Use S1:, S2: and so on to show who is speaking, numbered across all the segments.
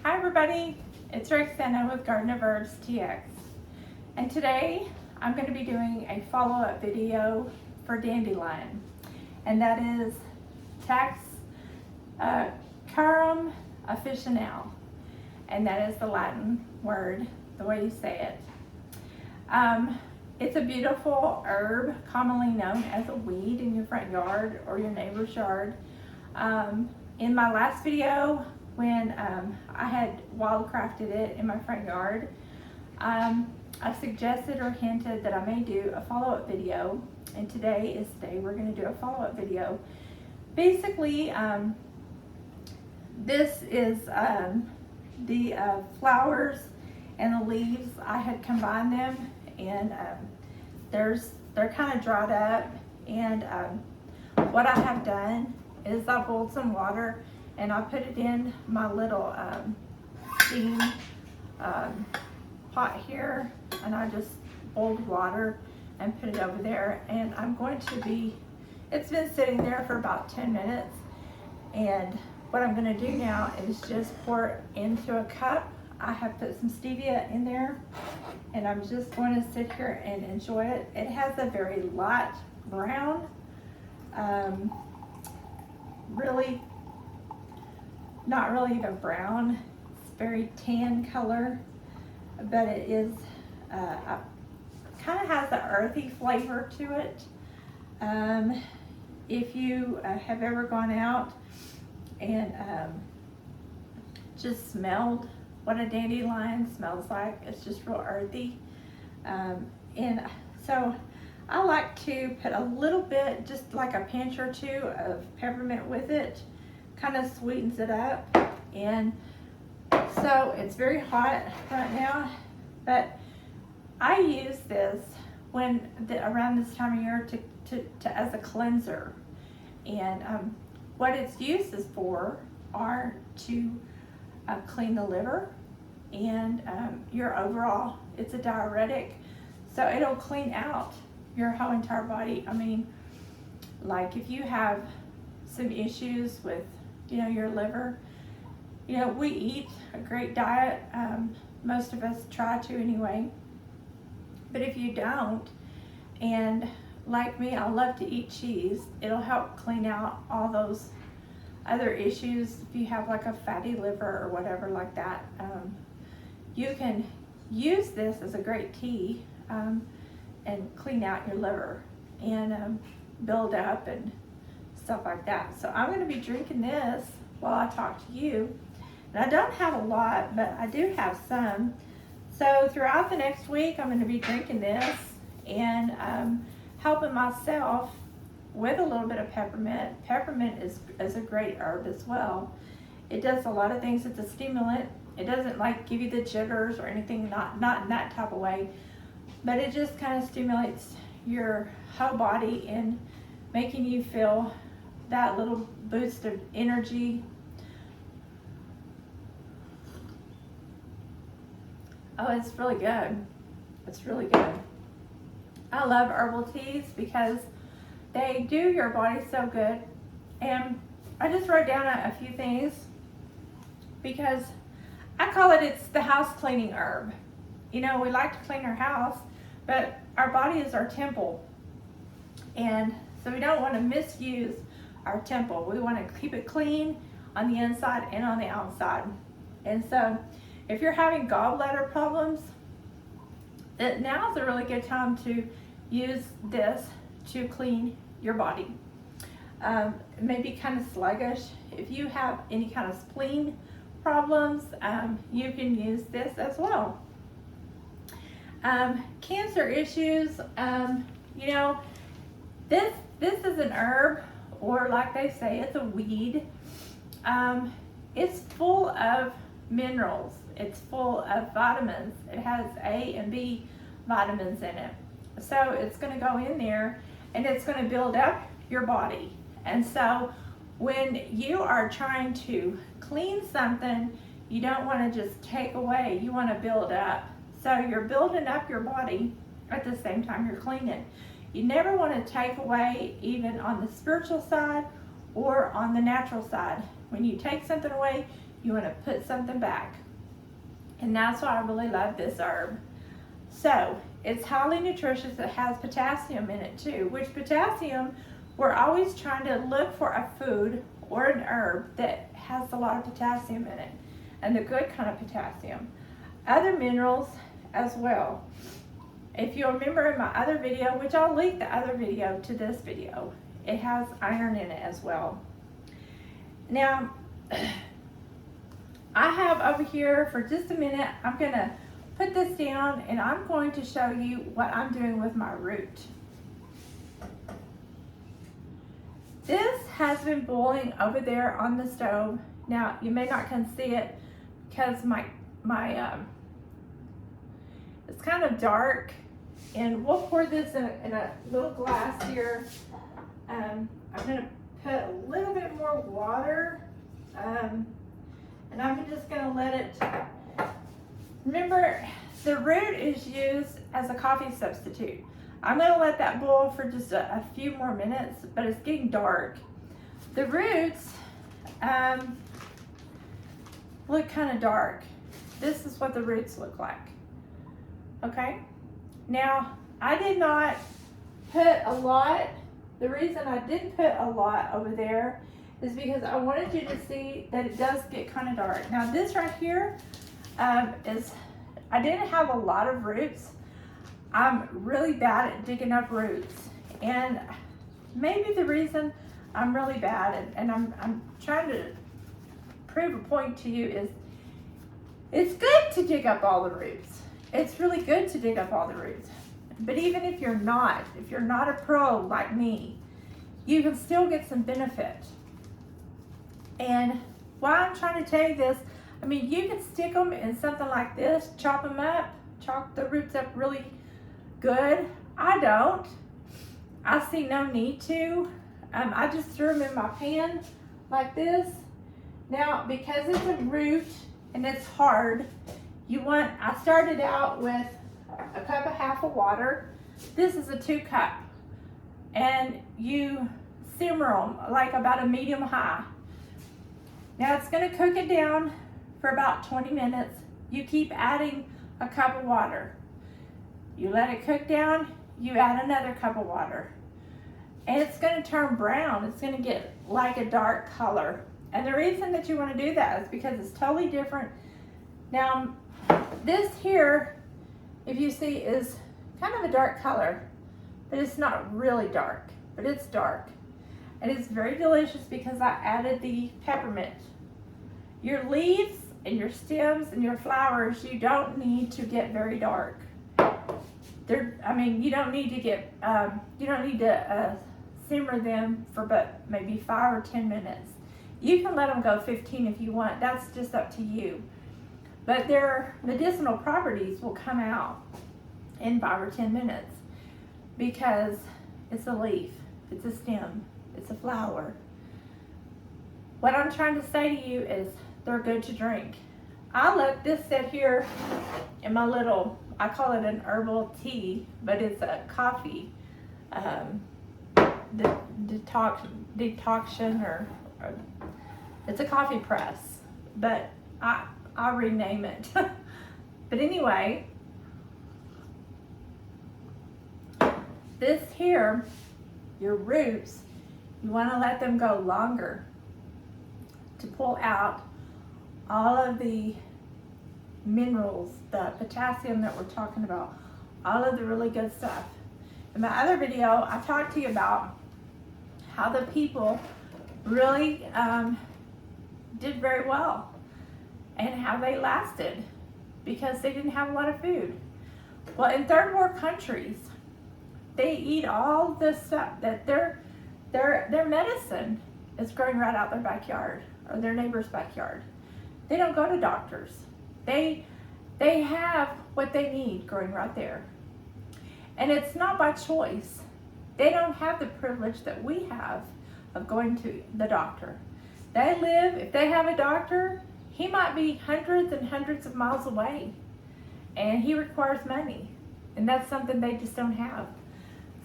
S1: Hi everybody, it's Rexanna with Garden of Herbs TX, and today I'm going to be doing a follow-up video for Dandelion, and that is Taraxacum officinal, and that is the Latin word, the way you say it. It's a beautiful herb commonly known as a weed in your front yard or your neighbor's yard. In my last video, when I had wildcrafted it in my front yard, I suggested or hinted that I may do a follow-up video, and today is the day we're going to do a follow-up video. Basically, this is the flowers and the leaves. I had combined them, and they're kind of dried up, and what I have done is I boiled some water and I put it in my little steam pot here, and I just boiled water and put it over there, and I'm going to be, it's been sitting there for about 10 minutes, and what I'm going to do now is just pour it into a cup. I have put some stevia in there, and I'm just going to sit here and enjoy it. It has a very light brown, really not really even brown, it's very tan color, but it is kind of has an earthy flavor to it. If you have ever gone out and just smelled what a dandelion smells like, it's just real earthy, and so I like to put a little bit, just like a pinch or two of peppermint with it. Kind of sweetens it up, and so it's very hot right now, but I use this around this time of year to as a cleanser, and what its uses for are to clean the liver and your overall. It's a diuretic, so it'll clean out your whole entire body. I mean, like if you have some issues with your liver, we eat a great diet, most of us try to anyway, but if you don't, and like me, I love to eat cheese, it'll help clean out all those other issues. If you have like a fatty liver or whatever like that, you can use this as a great tea and clean out your liver and build up and stuff like that. So I'm going to be drinking this while I talk to you, and I don't have a lot, but I do have some. So throughout the next week, I'm going to be drinking this and helping myself with a little bit of peppermint. Peppermint is a great herb as well. It does a lot of things. It's a stimulant. It doesn't like give you the jitters or anything, not in that type of way, but it just kind of stimulates your whole body in making you feel that little boost of energy. Oh, it's really good. It's really good. I love herbal teas because they do your body so good. And I just wrote down a few things because I call it's the house cleaning herb. We like to clean our house, but our body is our temple. And so we don't want to misuse our temple. We want to keep it clean on the inside and on the outside. And so if you're having gallbladder problems, now is a really good time to use this to clean your body. Maybe kind of sluggish. If you have any kind of spleen problems, you can use this as well. Cancer issues, this is an herb, or like they say, it's a weed. It's full of minerals. It's full of vitamins. It has A and B vitamins in it. So it's going to go in there and it's going to build up your body. And so when you are trying to clean something, you don't want to just take away, you want to build up. So you're building up your body at the same time you're cleaning. You never want to take away, even on the spiritual side or on the natural side. When you take something away, You want to put something back. And that's why I really love this herb. So, it's highly nutritious. It has potassium in it too, which potassium, we're always trying to look for a food or an herb that has a lot of potassium in it, and the good kind of potassium. Other minerals as well. If you remember in my other video, which I'll link the other video to this video, it has iron in it as well. Now, I have over here for just a minute, I'm gonna put this down and I'm going to show you what I'm doing with my root. This has been boiling over there on the stove. Now, you may not can see it because it's kind of dark, and we'll pour this in a little glass here. I'm gonna put a little bit more water, and I'm just gonna let it, remember the root is used as a coffee substitute. I'm gonna let that boil for just a few more minutes, but it's getting dark. The roots look kind of dark. This is what the roots look like. Okay, now I did not put a lot. The reason I didn't put a lot over there is because I wanted you to see that it does get kind of dark. Now this right here is, I didn't have a lot of roots. I'm really bad at digging up roots, and maybe the reason I'm really bad, and I'm trying to prove a point to you, is it's good to dig up all the roots. It's really good to dig up all the roots. But even if you're not a pro like me, you can still get some benefit. And why I'm trying to tell you this, I mean, you can stick them in something like this, chop them up, chop the roots up really good. I don't. I see no need to. I just threw them in my pan like this. Now, because it's a root and it's hard, I started out with a cup and a half of water. This is a 2 cup. And you simmer them like about a medium high. Now it's gonna cook it down for about 20 minutes. You keep adding a cup of water. You let it cook down, you add another cup of water. And it's gonna turn brown. It's gonna get like a dark color. And the reason that you wanna do that is because it's totally different. Now, this here, if you see, is kind of a dark color, but it's not really dark, but it's dark. And it's very delicious because I added the peppermint. Your leaves and your stems and your flowers, you don't need to get very dark. You don't need to simmer them for but maybe 5 or 10 minutes. You can let them go 15 if you want. That's just up to you. But their medicinal properties will come out in 5 or 10 minutes because it's a leaf, it's a stem, it's a flower. What I'm trying to say to you is they're good to drink. I let this sit here in my little, I call it an herbal tea, but it's a coffee decoction, or it's a coffee press, but I'll rename it. But anyway, this here, your roots, you want to let them go longer to pull out all of the minerals, the potassium that we're talking about, all of the really good stuff. In my other video, I talked to you about how the people really did very well and how they lasted because they didn't have a lot of food. Well, in third world countries, they eat all this stuff that their medicine is growing right out their backyard or their neighbor's backyard. They don't go to doctors. They have what they need growing right there. And it's not by choice. They don't have the privilege that we have of going to the doctor. They live, if they have a doctor, he might be hundreds and hundreds of miles away, and he requires money, and that's something they just don't have.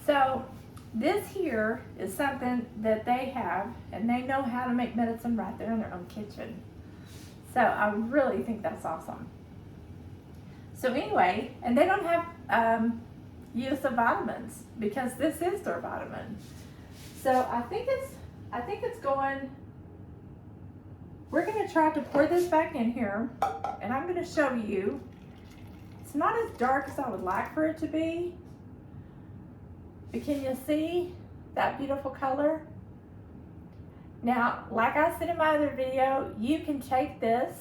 S1: So this here is something that they have, and they know how to make medicine right there in their own kitchen. So I really think that's awesome. So anyway, and they don't have use of vitamins because this is their vitamin. So I think it's going. We're going to try to pour this back in here, and I'm going to show you. It's not as dark as I would like for it to be, but can you see that beautiful color? Now, like I said in my other video, you can take this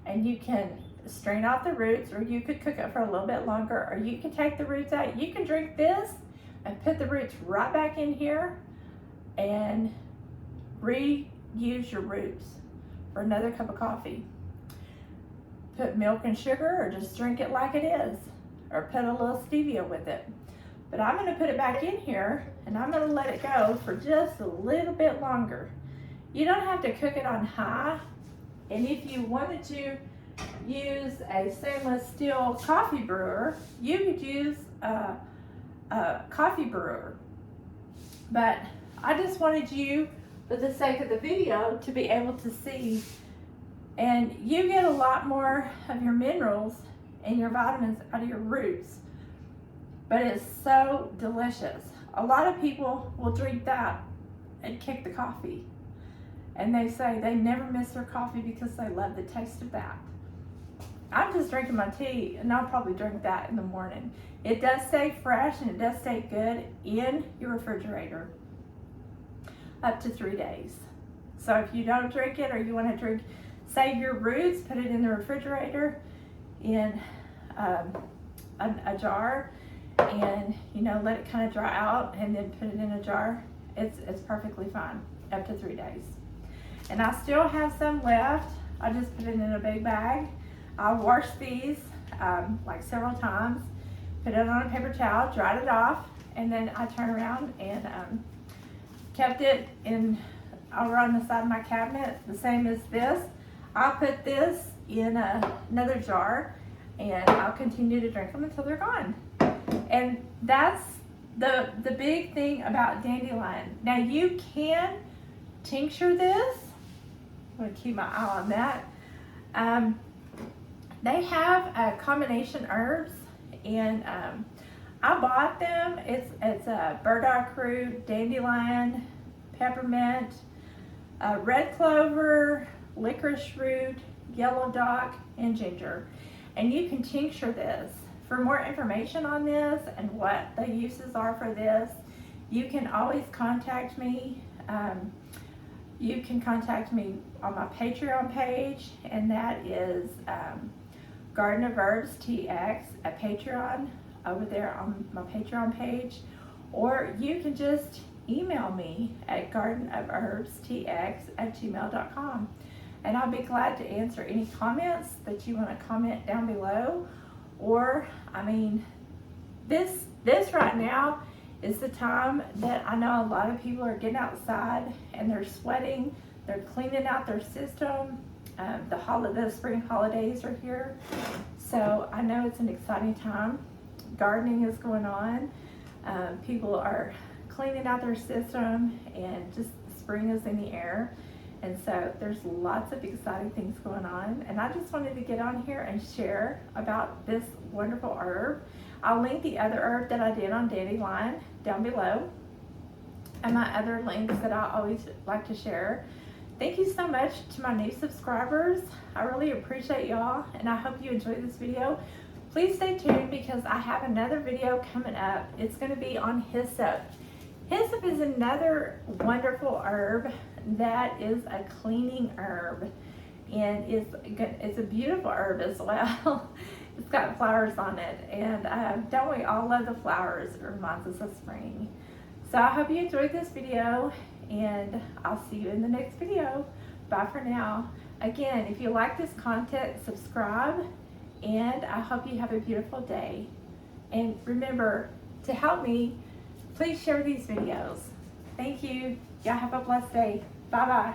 S1: and you can strain off the roots, or you could cook it for a little bit longer, or you can take the roots out. You can drink this and put the roots right back in here and reuse your roots for another cup of coffee. Put milk and sugar, or just drink it like it is, or put a little stevia with it. But I'm going to put it back in here, and I'm going to let it go for just a little bit longer. You don't have to cook it on high, and if you wanted to use a stainless steel coffee brewer, you could use a coffee brewer. But I just wanted you, for the sake of the video, to be able to see, and you get a lot more of your minerals and your vitamins out of your roots. But it's so delicious. A lot of people will drink that and kick the coffee. And they say they never miss their coffee because they love the taste of that. I'm just drinking my tea, and I'll probably drink that in the morning. It does stay fresh, and it does stay good in your refrigerator up to 3 days. So if you don't drink it, or you want to save your roots, put it in the refrigerator in a jar, and let it kind of dry out, and then put it in a jar. It's perfectly fine up to 3 days. And I still have some left. I just put it in a big bag. I'll wash these like several times, put it on a paper towel, dried it off, and then I turn around and kept it in over on the side of my cabinet, the same as this. I'll put this in another jar, and I'll continue to drink them until they're gone. And that's the big thing about dandelion. Now you can tincture this. I'm going to keep my eye on that. They have combination herbs, and I bought them. It's a burdock root, dandelion, peppermint, red clover, licorice root, yellow dock, and ginger. And you can tincture this. For more information on this and what the uses are for this, you can always contact me. You can contact me on my Patreon page, and that is Garden of Herbs TX at Patreon, over there on my Patreon page. Or you can just email me at gardenofherbstx@gmail.com, and I'll be glad to answer any comments that you want to comment down below. Or, I mean, this right now is the time that I know a lot of people are getting outside and they're sweating, they're cleaning out their system. The spring holidays are here, so I know it's an exciting time. Gardening is going on. People are cleaning out their system, and just spring is in the air. And so there's lots of exciting things going on, and I just wanted to get on here and share about this wonderful herb. I'll link the other herb that I did on dandelion down below, and my other links that I always like to share. Thank you so much to my new subscribers. I really appreciate y'all, and I hope you enjoyed this video. Please stay tuned because I have another video coming up. It's going to be on hyssop. Hyssop is another wonderful herb that is a cleaning herb, and it's a beautiful herb as well. It's got flowers on it, and don't we all love the flowers? It reminds us of spring. So I hope you enjoyed this video, and I'll see you in the next video. Bye for now. Again, if you like this content, subscribe, and I hope you have a beautiful day. And remember to help me, please share these videos. Thank you. Y'all have a blessed day. Bye-bye.